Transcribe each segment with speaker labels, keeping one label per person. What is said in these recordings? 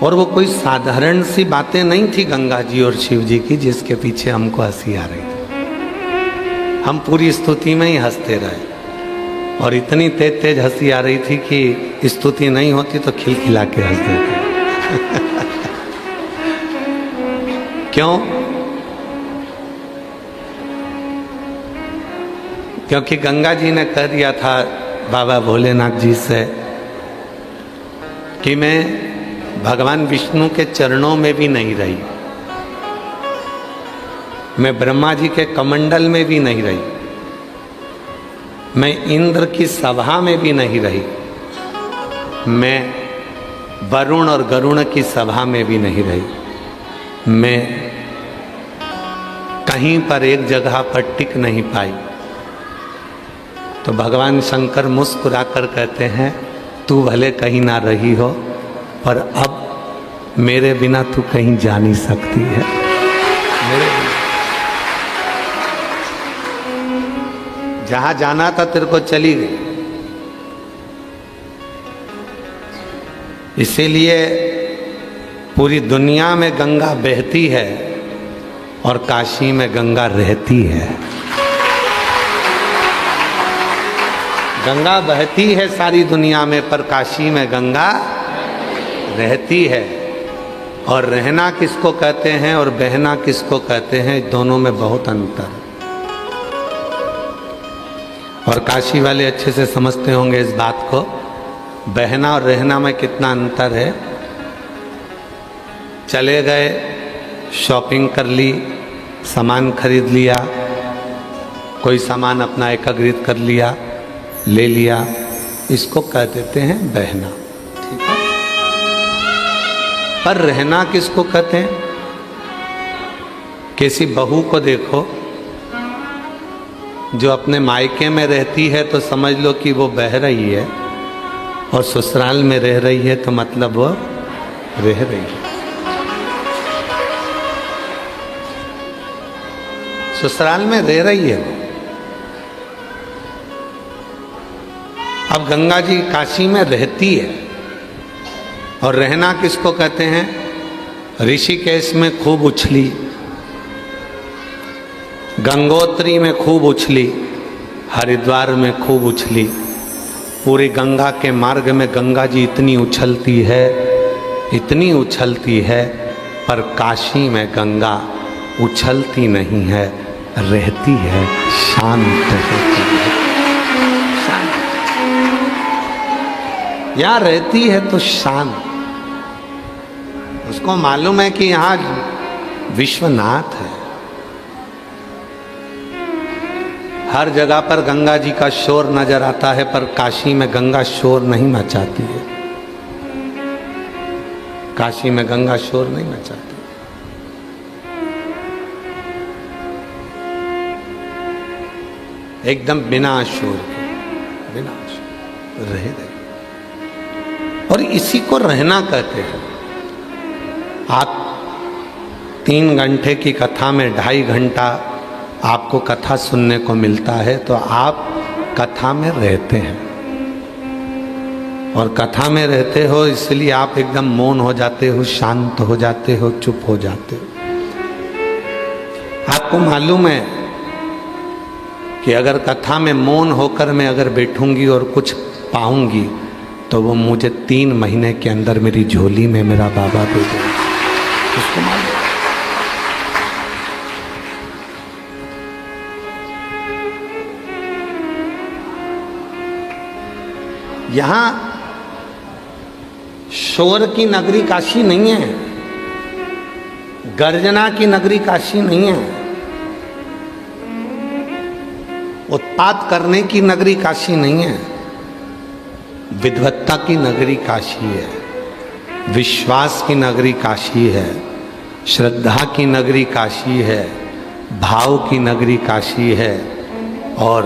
Speaker 1: और वो कोई साधारण सी बातें नहीं थी गंगा जी और शिव जी की जिसके पीछे हमको हंसी आ रही थी। हम पूरी स्तुति में ही हंसते रहे और इतनी तेज तेज हंसी आ रही थी कि स्तुति नहीं होती तो खिलखिला के हंस देते। क्यों? क्योंकि गंगा जी ने कह दिया था बाबा भोलेनाथ जी से कि मैं भगवान विष्णु के चरणों में भी नहीं रही, मैं ब्रह्मा जी के कमंडल में भी नहीं रही, मैं इंद्र की सभा में भी नहीं रही, मैं वरुण और गरुण की सभा में भी नहीं रही, मैं कहीं पर एक जगह पर टिक नहीं पाई। तो भगवान शंकर मुस्कुराकर कहते हैं तू भले कहीं ना रही हो पर अब मेरे बिना तू कहीं जा नहीं सकती है। मेरे जहां जाना था तेरे को चली गई। इसीलिए पूरी दुनिया में गंगा बहती है और काशी में गंगा रहती है। गंगा बहती है सारी दुनिया में पर काशी में गंगा रहती है। और रहना किसको कहते हैं और बहना किसको कहते हैं, दोनों में बहुत अंतर है। और काशी वाले अच्छे से समझते होंगे इस बात को, बहना और रहना में कितना अंतर है। चले गए, शॉपिंग कर ली, सामान खरीद लिया, कोई सामान अपना एकत्रित कर लिया, ले लिया, इसको कह देते हैं बहना। ठीक है? पर रहना किसको कहते हैं? किसी बहू को देखो जो अपने मायके में रहती है तो समझ लो कि वो बह रही है, और ससुराल में रह रही है तो मतलब वो रह रही है। ससुराल में रह रही है वो। अब गंगा जी काशी में रहती है। और रहना किसको कहते हैं? ऋषिकेश में खूब उछली, गंगोत्री में खूब उछली, हरिद्वार में खूब उछली, पूरी गंगा के मार्ग में गंगा जी इतनी उछलती है, इतनी उछलती है, पर काशी में गंगा उछलती नहीं है, रहती है, शांत रहती है। यहाँ रहती है तो शांत। उसको मालूम है कि यहाँ विश्वनाथ है। हर जगह पर गंगा जी का शोर नजर आता है पर काशी में गंगा शोर नहीं मचाती है। काशी में गंगा शोर नहीं मचाती। एकदम बिना शोर के, बिना शोर रह गए। और इसी को रहना कहते हैं। आप 3 घंटे की कथा में 2.5 घंटा आपको कथा सुनने को मिलता है तो आप कथा में रहते हैं। और कथा में रहते हो इसलिए आप एकदम मौन हो जाते हो, शांत हो जाते हो, चुप हो जाते हो। आपको मालूम है कि अगर कथा में मौन होकर मैं अगर बैठूंगी और कुछ पाऊंगी तो वो मुझे 3 महीने के अंदर मेरी झोली में मेरा बाबा दे देगा। उसको मालूम। यहां शोर की नगरी काशी नहीं है, गर्जना की नगरी काशी नहीं है, उत्पात करने की नगरी काशी नहीं है, विद्वत्ता की नगरी काशी है, विश्वास की नगरी काशी है, श्रद्धा की नगरी काशी है, भाव की नगरी काशी है, और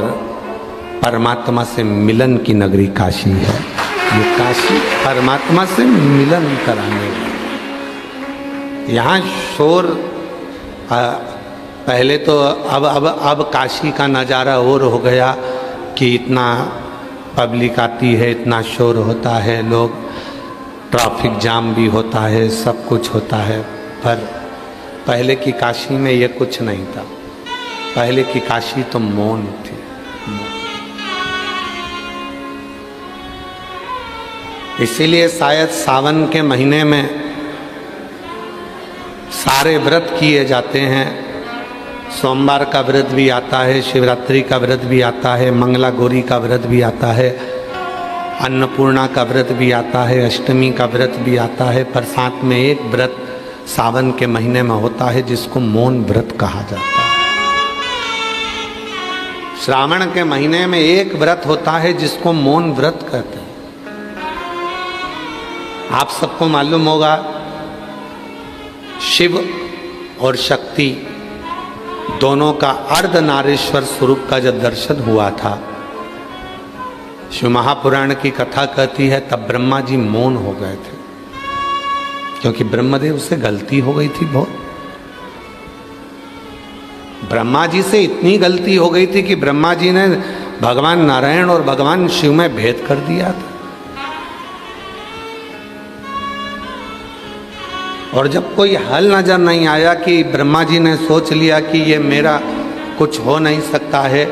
Speaker 1: परमात्मा से मिलन की नगरी काशी है। ये काशी परमात्मा से मिलन कराने वाली। यहाँ शोर पहले तो अब काशी का नज़ारा और हो गया कि इतना पब्लिक आती है, इतना शोर होता है, लोग ट्रैफिक जाम भी होता है, सब कुछ होता है, पर पहले की काशी में ये कुछ नहीं था। पहले की काशी तो मौन थी। इसीलिए शायद सावन के महीने में सारे व्रत किए जाते हैं। सोमवार का व्रत भी आता है, शिवरात्रि का व्रत भी आता है, मंगला गौरी का व्रत भी आता है, अन्नपूर्णा का व्रत भी आता है, अष्टमी का व्रत भी आता है। पर साथ में एक व्रत सावन के महीने में होता है जिसको मौन व्रत कहा जाता है। श्रावण के महीने में एक व्रत होता है जिसको मौन व्रत कहते हैं। आप सबको मालूम होगा, शिव और शक्ति दोनों का अर्धनारीश्वर स्वरूप का जब दर्शन हुआ था, शिव महापुराण की कथा कहती है, तब ब्रह्मा जी मौन हो गए थे, क्योंकि ब्रह्मदेव से गलती हो गई थी बहुत। ब्रह्मा जी से इतनी गलती हो गई थी कि ब्रह्मा जी ने भगवान नारायण और भगवान शिव में भेद कर दिया था। और जब कोई हल नजर नहीं आया, कि ब्रह्मा जी ने सोच लिया कि ये मेरा कुछ हो नहीं सकता है,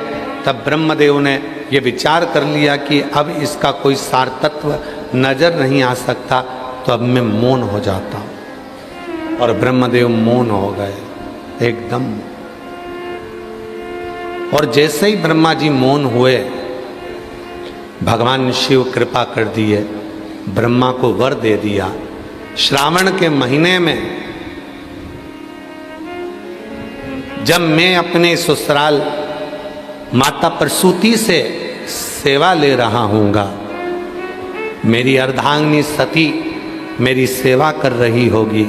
Speaker 1: तब ब्रह्मदेव ने ये विचार कर लिया कि अब इसका कोई सार तत्व नजर नहीं आ सकता, तो अब मैं मौन हो जाता हूं। और ब्रह्मदेव मौन हो गए एकदम। और जैसे ही ब्रह्मा जी मौन हुए, भगवान शिव कृपा कर दिए, ब्रह्मा को वर दे दिया। श्रावण के महीने में जब मैं अपने ससुराल माता प्रसूति से सेवा ले रहा हूँगा, मेरी अर्धांगिनी सती मेरी सेवा कर रही होगी,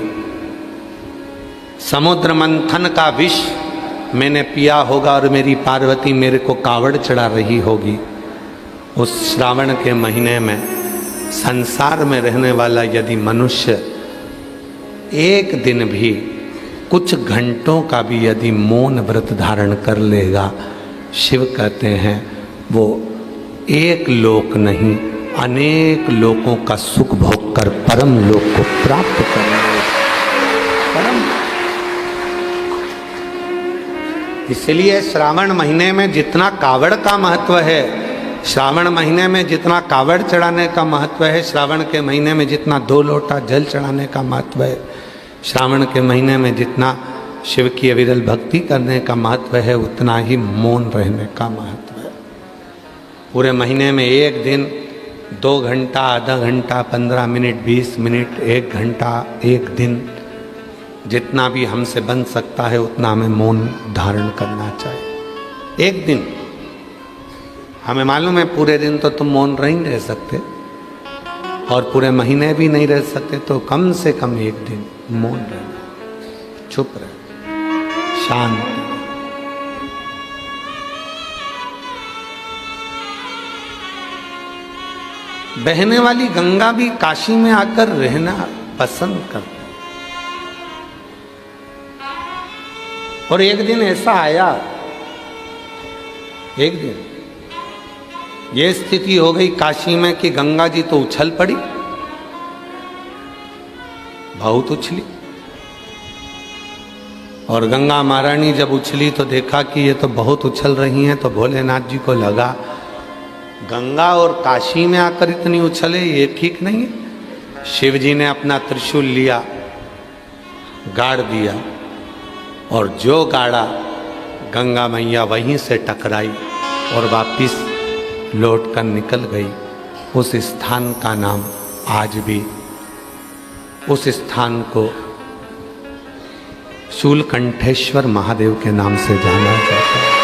Speaker 1: समुद्र मंथन का विष मैंने पिया होगा और मेरी पार्वती मेरे को कावड़ चढ़ा रही होगी। उस श्रावण के महीने में संसार में रहने वाला यदि मनुष्य एक दिन भी, कुछ घंटों का भी यदि मौन व्रत धारण कर लेगा, शिव कहते हैं वो एक लोक नहीं, अनेक लोकों का सुख भोग कर परम लोक को प्राप्त करेंगे। परम। इसलिए श्रावण महीने में जितना कावड़ का महत्व है, श्रावण महीने में जितना कावड़ चढ़ाने का महत्व है, श्रावण के महीने में जितना 2 लोटा जल चढ़ाने का महत्व है, श्रावण के महीने में जितना शिव की अविरल भक्ति करने का महत्व है, उतना ही मौन रहने का महत्व है। पूरे महीने में एक दिन 2 घंटा, आधा घंटा, 15 मिनट, 20 मिनट, 1 घंटा, एक दिन, जितना भी हमसे बन सकता है उतना हमें मौन धारण करना चाहिए। एक दिन, हमें मालूम है पूरे दिन तो तुम मौन नहीं रह सकते, और पूरे महीने भी नहीं रह सकते, तो कम से कम एक दिन मौन रहना, चुप रहे, शांत। बहने वाली गंगा भी काशी में आकर रहना पसंद करते। और एक दिन ऐसा आया, एक दिन ये स्थिति हो गई काशी में कि गंगा जी तो उछल पड़ी, बहुत उछली। और गंगा महारानी जब उछली तो देखा कि ये तो बहुत उछल रही हैं, तो भोलेनाथ जी को लगा गंगा और काशी में आकर इतनी उछले, ये ठीक नहीं है। शिव जी ने अपना त्रिशूल लिया, गाड़ दिया, और जो गाड़ा गंगा मैया वहीं से टकराई और वापिस लौट कर निकल गई। उस स्थान का नाम आज भी, उस स्थान को शूलकंठेश्वर महादेव के नाम से जाना जाता है।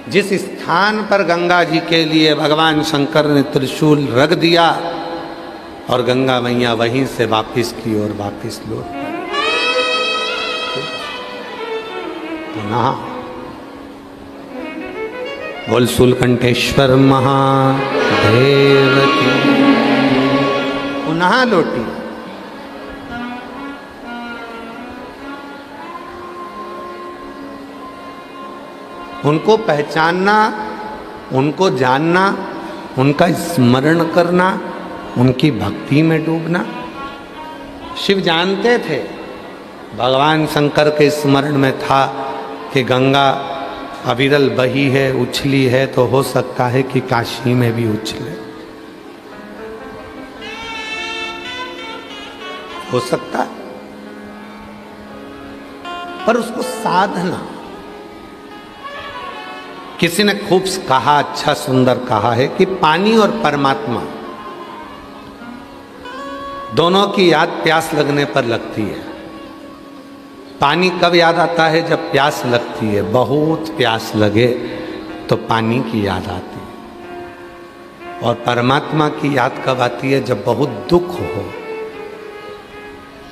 Speaker 1: जिस स्थान पर गंगा जी के लिए भगवान शंकर ने त्रिशूल रख दिया और गंगा मैया वहीं से वापिस की और वापिस लौट पुनः बोल शूलकंठेश्वर महादेव की, पुनः लौटी। उनको पहचानना, उनको जानना उनका स्मरण करना, उनकी भक्ति में डूबना। शिव जानते थे, भगवान शंकर के स्मरण में था कि गंगा अविरल बही है, उछली है, तो हो सकता है कि काशी में भी उछले, हो सकता है। पर उसको साधना, किसी ने खूब कहा, अच्छा सुंदर कहा है कि पानी और परमात्मा दोनों की याद प्यास लगने पर लगती है। पानी कब याद आता है? जब प्यास लगती है, बहुत प्यास लगे तो पानी की याद आती है। और परमात्मा की याद कब आती है? जब बहुत दुख हो।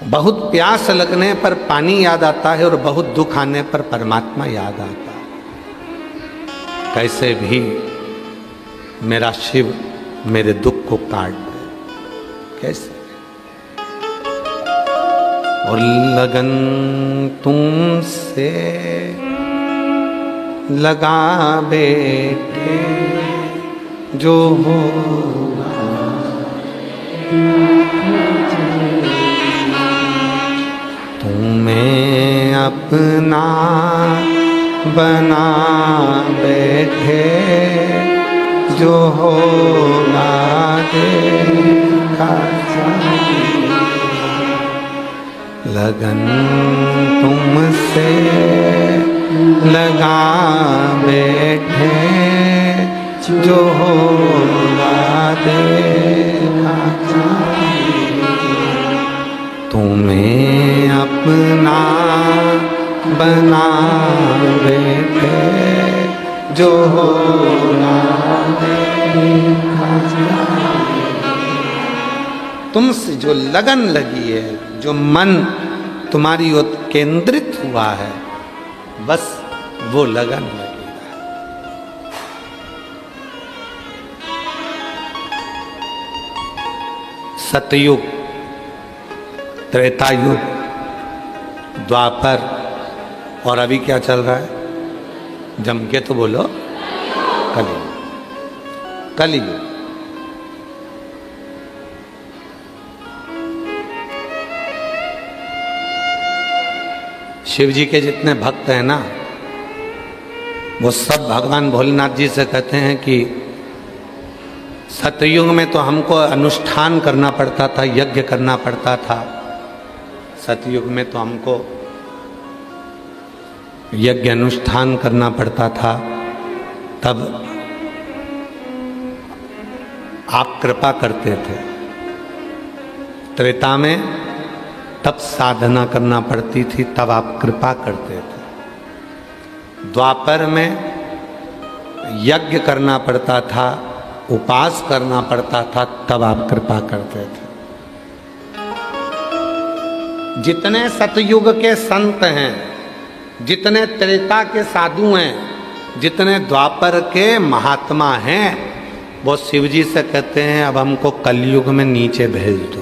Speaker 1: बहुत प्यास लगने पर पानी याद आता है और बहुत दुख आने पर परमात्मा याद आता है। कैसे भी मेरा शिव मेरे दुख को काट दे, कैसे। और लगन तुमसे लगा बेटे जो होगा, तुम्हें अपना बना बैठे, जो होगा देखा जाए। लगन तुमसे लगा बैठे, जो होगा देखा जाए। तुम्हें अपना बना बैठे, जो होगा देखा जाए। तुमसे जो लगन लगी है, जो मन तुम्हारी ओर केंद्रित हुआ है, बस वो लगन लगी है। सतयुग, त्रेतायुग, द्वापर, और अभी क्या चल रहा है? जम के तो बोलो, कलयुग। कलयुग शिव जी के जितने भक्त हैं ना, वो सब भगवान भोलेनाथ जी से कहते हैं कि सतयुग में तो हमको अनुष्ठान करना पड़ता था, यज्ञ करना पड़ता था। सतयुग में तो हमको यज्ञ अनुष्ठान करना पड़ता था, तब आप कृपा करते थे। त्रेता में तब साधना करना पड़ती थी, तब आप कृपा करते थे। द्वापर में यज्ञ करना पड़ता था, उपास करना पड़ता था, तब आप कृपा करते थे। जितने सतयुग के संत हैं, जितने त्रेता के साधु हैं, जितने द्वापर के महात्मा हैं, वो शिव जी से कहते हैं अब हमको कलयुग में नीचे भेज दो।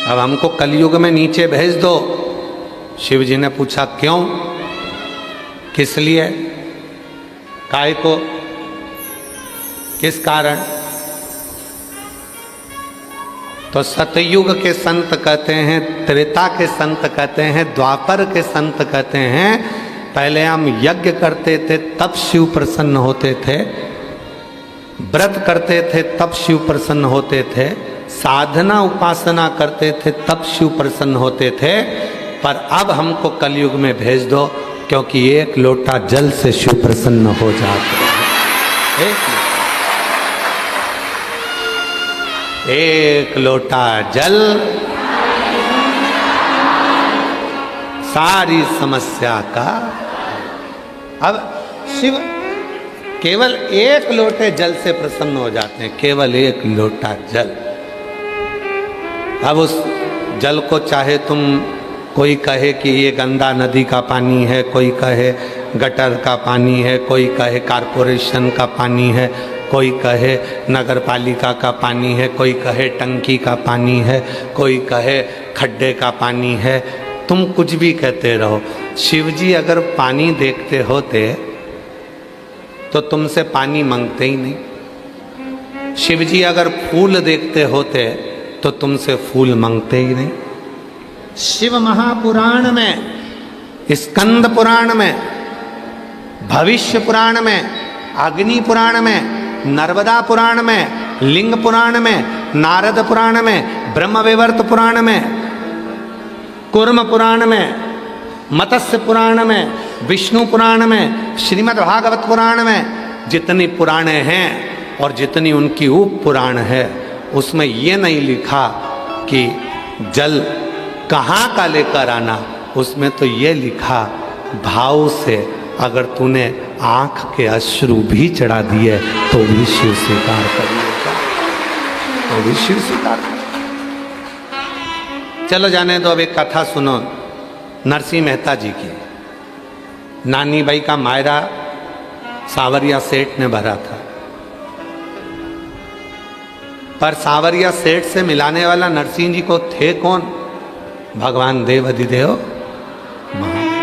Speaker 1: अब हमको कलयुग में नीचे भेज दो। शिव जी ने पूछा क्यों, किस लिए, काय को, किस कारण? तो सतयुग के संत कहते हैं, त्रेता के संत कहते हैं, द्वापर के संत कहते हैं, पहले हम यज्ञ करते थे तब शिव प्रसन्न होते थे, व्रत करते थे तब शिव प्रसन्न होते थे, साधना उपासना करते थे तब शिव प्रसन्न होते थे। पर अब हमको कलयुग में भेज दो, क्योंकि एक लोटा जल से शिव प्रसन्न हो जाते हैं। एक लोटा जल सारी समस्या का। अब शिव केवल एक लोटे जल से प्रसन्न हो जाते हैं, केवल एक लोटा जल। अब उस जल को चाहे तुम, कोई कहे कि ये गंदा नदी का पानी है, कोई कहे गटर का पानी है, कोई कहे कारपोरेशन का पानी है, कोई कहे नगर पालिका का पानी है, कोई कहे टंकी का पानी है, कोई कहे खड्डे का पानी है, कोई कहे तुम कुछ भी कहते रहो। शिव जी अगर पानी देखते होते तो तुमसे पानी मांगते ही नहीं। शिव जी अगर फूल देखते होते तो तुमसे फूल मांगते ही नहीं। शिव महापुराण में, स्कंद पुराण में, भविष्य पुराण में, अग्नि पुराण में, नर्मदा पुराण में, लिंग पुराण में, नारद पुराण में, ब्रह्मवैवर्त पुराण में, कूर्म पुराण में, मत्स्य पुराण में, विष्णु पुराण में, श्रीमद् भागवत पुराण में, जितनी पुराणे हैं और जितनी उनकी उप पुराण है, उसमें ये नहीं लिखा कि जल कहाँ का लेकर आना। उसमें तो ये लिखा, भाव से अगर तूने आंख के अश्रु भी चढ़ा दिए तो भी शिव स्वीकार कर लेगा, तो भी शिव स्वीकार कर। चलो जाने दो, अब एक कथा सुनो नरसिंह मेहता जी की। नानी बाई का मायरा सावरिया सेठ ने भरा था, पर सावरिया सेठ से मिलाने वाला नरसिंह जी को थे कौन? भगवान देव अधिदेव महादेव।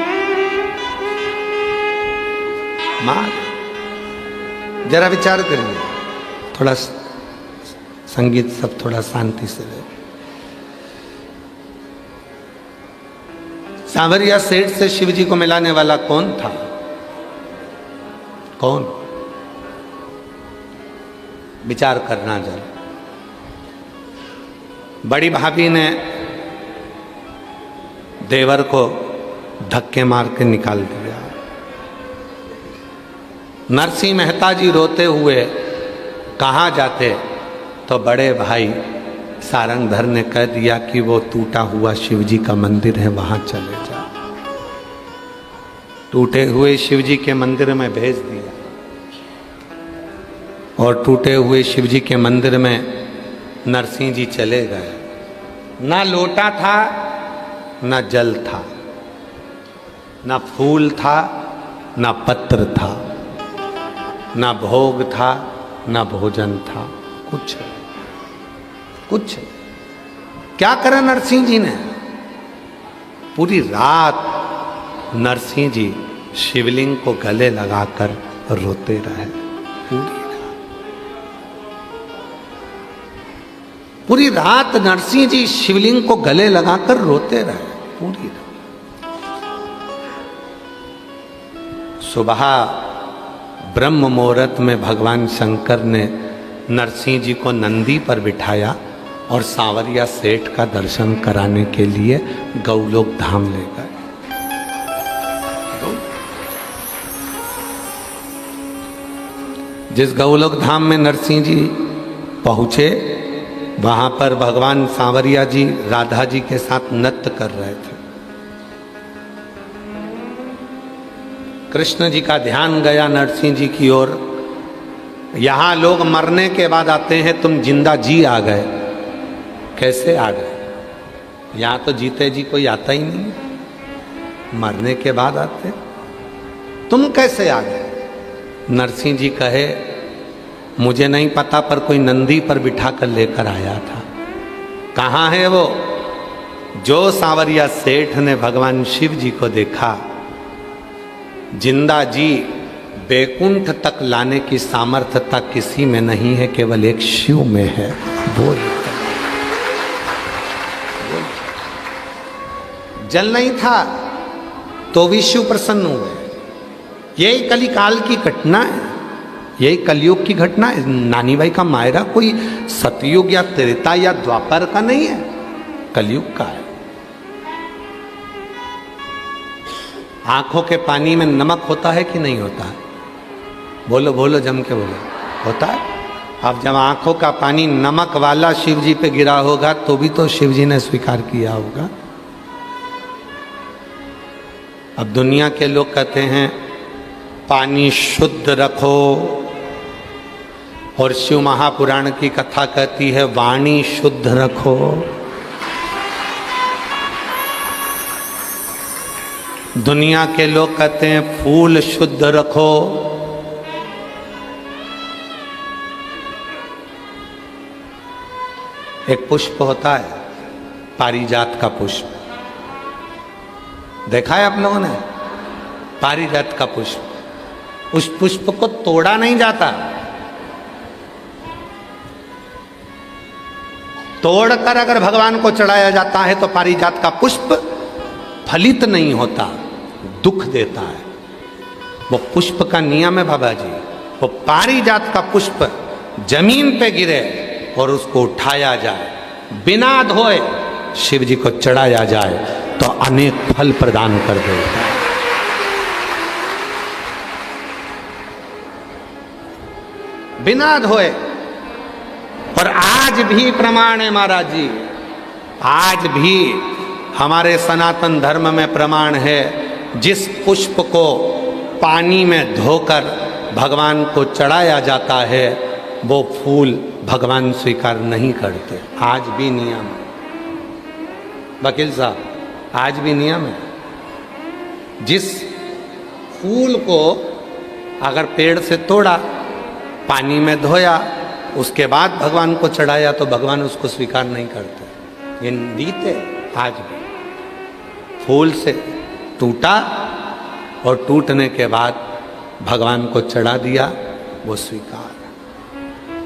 Speaker 1: जरा विचार करिए, थोड़ा संगीत सब थोड़ा शांति से रहे। सावरिया सेठ से शिव जी को मिलाने वाला कौन था? कौन? विचार करना जरा। बड़ी भाभी ने देवर को धक्के मार के निकाल दिया। नरसिंह मेहता जी रोते हुए कहाँ जाते तो बड़े भाई सारंगधर ने कह दिया कि वो टूटा हुआ शिव जी का मंदिर है, वहां चले जा। टूटे हुए शिव जी के मंदिर में भेज दिया और टूटे हुए शिव जी के मंदिर में नरसिंह जी चले गए। ना लोटा था, ना जल था, ना फूल था, ना पत्र था, ना भोग था, ना भोजन था, कुछ कुछ। क्या करा नरसिंह जी ने? पूरी रात नरसिंह जी शिवलिंग को गले लगाकर रोते रहे। पूरी रात नरसिंह जी शिवलिंग को गले लगाकर रोते रहे, पूरी रात। सुबह ब्रह्म मुहूर्त में भगवान शंकर ने नरसिंह जी को नंदी पर बिठाया और सांवरिया सेठ का दर्शन कराने के लिए गौलोक धाम ले गए। जिस गौलोक धाम में नरसिंह जी पहुंचे, वहां पर भगवान सांवरिया जी राधा जी के साथ नृत्य कर रहे थे। कृष्ण जी का ध्यान गया नरसिंह जी की ओर। यहां लोग मरने के बाद आते हैं, तुम जिंदा जी आ गए। कैसे आ गए? यहां तो जीते जी कोई आता ही नहीं, मरने के बाद आते। तुम कैसे आ गए? नरसिंह जी कहे, मुझे नहीं पता, पर कोई नंदी पर बिठा कर लेकर आया था। कहाँ है वो? जो सांवरिया सेठ ने भगवान शिव जी को देखा, जिंदा जी बैकुंठ तक लाने की सामर्थ्यता किसी में नहीं है, केवल एक शिव में है। बोल। जल नहीं था तो भी शिव प्रसन्न हुए। यही कलिकाल की घटना है, यही कलयुग की घटना है। नानी बाई का मायरा कोई सतयुग या त्रेता या द्वापर का नहीं है, कलयुग का है। आंखों के पानी में नमक होता है कि नहीं होता है? बोलो बोलो, जम के बोलो। होता है। अब जब आंखों का पानी नमक वाला शिव जी पे गिरा होगा तो भी तो शिव जी ने स्वीकार किया होगा। अब दुनिया के लोग कहते हैं पानी शुद्ध रखो, और शिव महापुराण की कथा कहती है वाणी शुद्ध रखो। दुनिया के लोग कहते हैं फूल शुद्ध रखो। एक पुष्प होता है, पारिजात का पुष्प, देखा है आप लोगों ने? पारिजात का पुष्प, उस पुष्प को तोड़ा नहीं जाता, तोड़कर अगर भगवान को चढ़ाया जाता है तो पारिजात का पुष्प फलित नहीं होता, दुख देता है। वो पुष्प का नियम है बाबा जी, वो पारिजात का पुष्प जमीन पे गिरे और उसको उठाया जाए, बिना धोए शिव जी को चढ़ाया जाए तो अनेक फल प्रदान कर देता है। बिना धोए। और आज भी प्रमाण है महाराज जी, आज भी हमारे सनातन धर्म में प्रमाण है, जिस पुष्प को पानी में धोकर भगवान को चढ़ाया जाता है वो फूल भगवान स्वीकार नहीं करते। आज भी नियम है वकील साहब, आज भी नियम है। जिस फूल को अगर पेड़ से तोड़ा, पानी में धोया, उसके बाद भगवान को चढ़ाया तो भगवान उसको स्वीकार नहीं करते। ये रीते आज भी फूल से टूटा और टूटने के बाद भगवान को चढ़ा दिया, वो स्वीकार।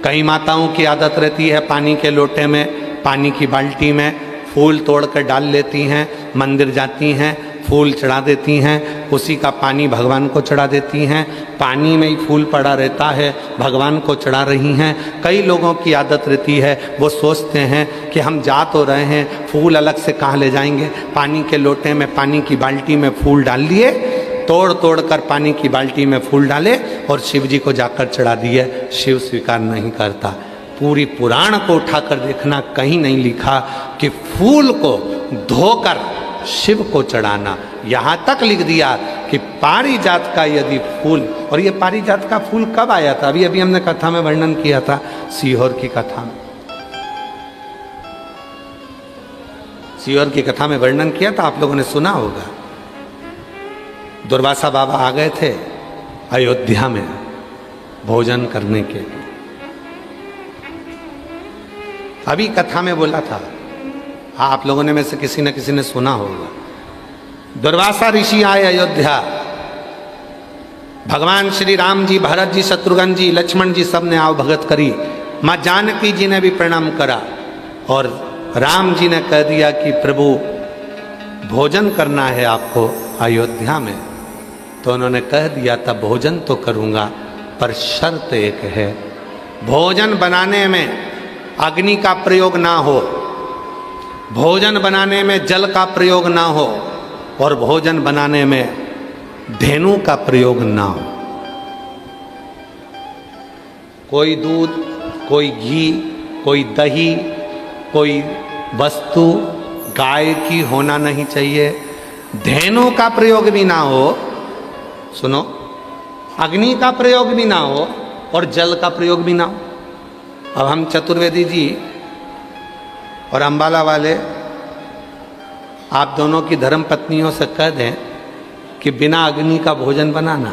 Speaker 1: कई माताओं की आदत रहती है पानी के लोटे में, पानी की बाल्टी में फूल तोड़कर डाल लेती हैं, मंदिर जाती हैं, फूल चढ़ा देती हैं, उसी का पानी भगवान को चढ़ा देती हैं, पानी में ही फूल पड़ा रहता है, भगवान को चढ़ा रही हैं। कई लोगों की आदत रहती है, वो सोचते हैं कि हम जा तो रहे हैं, फूल अलग से कहाँ ले जाएंगे, पानी के लोटे में, पानी की बाल्टी में फूल डाल लिए, तोड़ तोड़ कर पानी की बाल्टी में फूल डाले और शिव जी को जाकर चढ़ा दिए। शिव स्वीकार नहीं करता। पूरी पुराण को उठाकर देखना, कहीं नहीं लिखा कि फूल को धोकर शिव को चढ़ाना। यहाँ तक लिख दिया कि पारिजात का यदि फूल, और ये पारिजात का फूल कब आया था? अभी अभी हमने कथा में वर्णन किया था, सीहोर की कथा में, सीहोर की कथा में वर्णन किया था, आप लोगों ने सुना होगा। दुर्वासा बाबा आ गए थे अयोध्या में भोजन करने के लिए। अभी कथा में बोला था, हाँ आप लोगों ने में से किसी न किसी ने सुना होगा। दुर्वासा ऋषि आए अयोध्या, भगवान श्री राम जी, भरत जी, शत्रुघ्न जी, लक्ष्मण जी सब ने आओ भगत करी। माँ जानकी जी ने भी प्रणाम करा और राम जी ने कह दिया कि प्रभु भोजन करना है आपको अयोध्या में। तो उन्होंने कह दिया था भोजन तो करूँगा पर शर्त एक है, भोजन बनाने में अग्नि का प्रयोग ना हो, भोजन बनाने में जल का प्रयोग ना हो और भोजन बनाने में धेनु का प्रयोग ना हो। कोई दूध, कोई घी, कोई दही, कोई वस्तु गाय की होना नहीं चाहिए। धेनु का प्रयोग भी ना हो, सुनो, अग्नि का प्रयोग भी ना हो और जल का प्रयोग भी ना हो। अब हम चतुर्वेदी जी और अंबाला वाले आप दोनों की धर्म पत्नियों से कह दें कि बिना अग्नि का भोजन बनाना,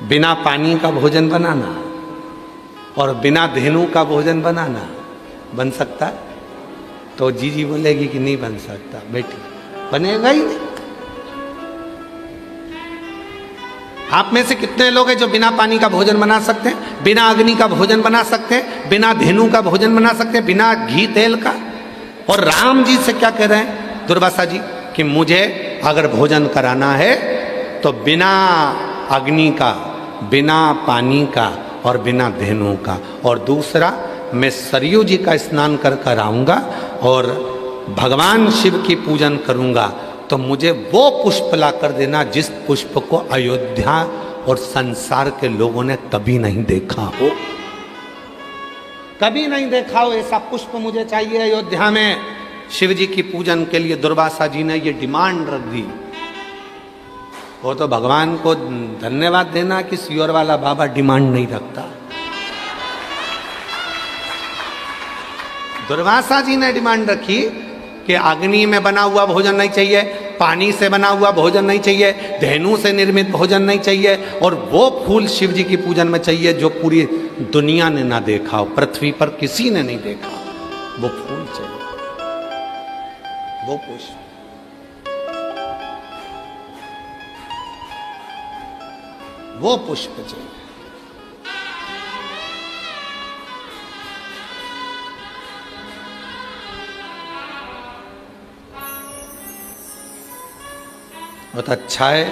Speaker 1: बिना पानी का भोजन बनाना और बिना धेनु का भोजन बनाना बन सकता है? तो जीजी बोलेगी कि नहीं बन सकता। बेटी बनेगा ही नहीं। आप में से कितने लोग हैं जो बिना पानी का भोजन बना सकते हैं, बिना अग्नि का भोजन बना सकते हैं, बिना धेनु का भोजन बना सकते हैं, बिना घी तेल का? और राम जी से क्या कह रहे हैं दुर्वासा जी कि मुझे अगर भोजन कराना है तो बिना अग्नि का, बिना पानी का और बिना धेनु का। और दूसरा, मैं सरयू जी का स्नान कर कर आऊँगा और भगवान शिव की पूजन करूँगा, तो मुझे वो पुष्प ला कर देना जिस पुष्प को अयोध्या और संसार के लोगों ने कभी नहीं देखा हो, कभी नहीं देखा हो। ऐसा पुष्प मुझे चाहिए अयोध्या में शिव जी की पूजन के लिए। दुर्वासा जी ने ये डिमांड रख दी। वो तो भगवान को धन्यवाद देना कि सीहोर वाला बाबा डिमांड नहीं रखता। दुर्वासा जी ने डिमांड रखी कि अग्नि में बना हुआ भोजन नहीं चाहिए, पानी से बना हुआ भोजन नहीं चाहिए, धेनु से निर्मित भोजन नहीं चाहिए, और वो फूल शिव जी की पूजन में चाहिए जो पूरी दुनिया ने ना देखा हो, पृथ्वी पर किसी ने नहीं देखा, वो फूल चाहिए, वो पुष्प। वो पुष्प चाहिए। बहुत अच्छा है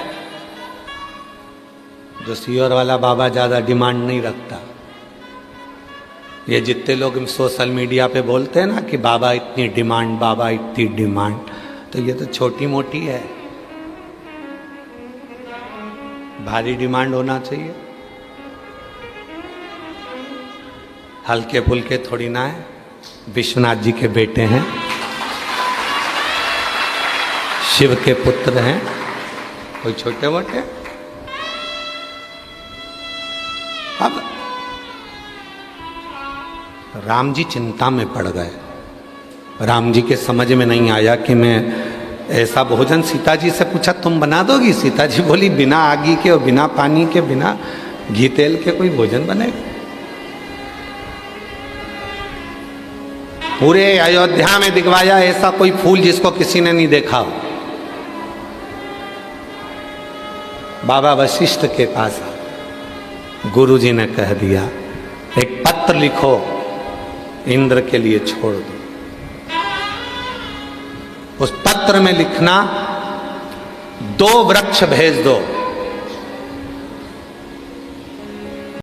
Speaker 1: जो सीहोर वाला बाबा ज्यादा डिमांड नहीं रखता। ये जितने लोग सोशल मीडिया पे बोलते हैं ना कि बाबा इतनी डिमांड, बाबा इतनी डिमांड, तो ये तो छोटी मोटी है। भारी डिमांड होना चाहिए, हल्के फुल्के थोड़ी ना है। विश्वनाथ जी के बेटे हैं, शिव के पुत्र हैं, कोई छोटे मोटे। अब राम जी चिंता में पड़ गए। राम जी के समझ में नहीं आया कि मैं ऐसा भोजन, सीता जी से पूछा तुम बना दोगी? सीता जी बोली बिना आगी के और बिना पानी के, बिना घी तेल के कोई भोजन बनेगा? पूरे अयोध्या में दिखवाया ऐसा कोई फूल जिसको किसी ने नहीं देखा हो। बाबा वशिष्ठ के पास गुरु जी ने कह दिया एक पत्र लिखो, इंद्र के लिए छोड़ दो। उस पत्र में लिखना 2 वृक्ष भेज दो,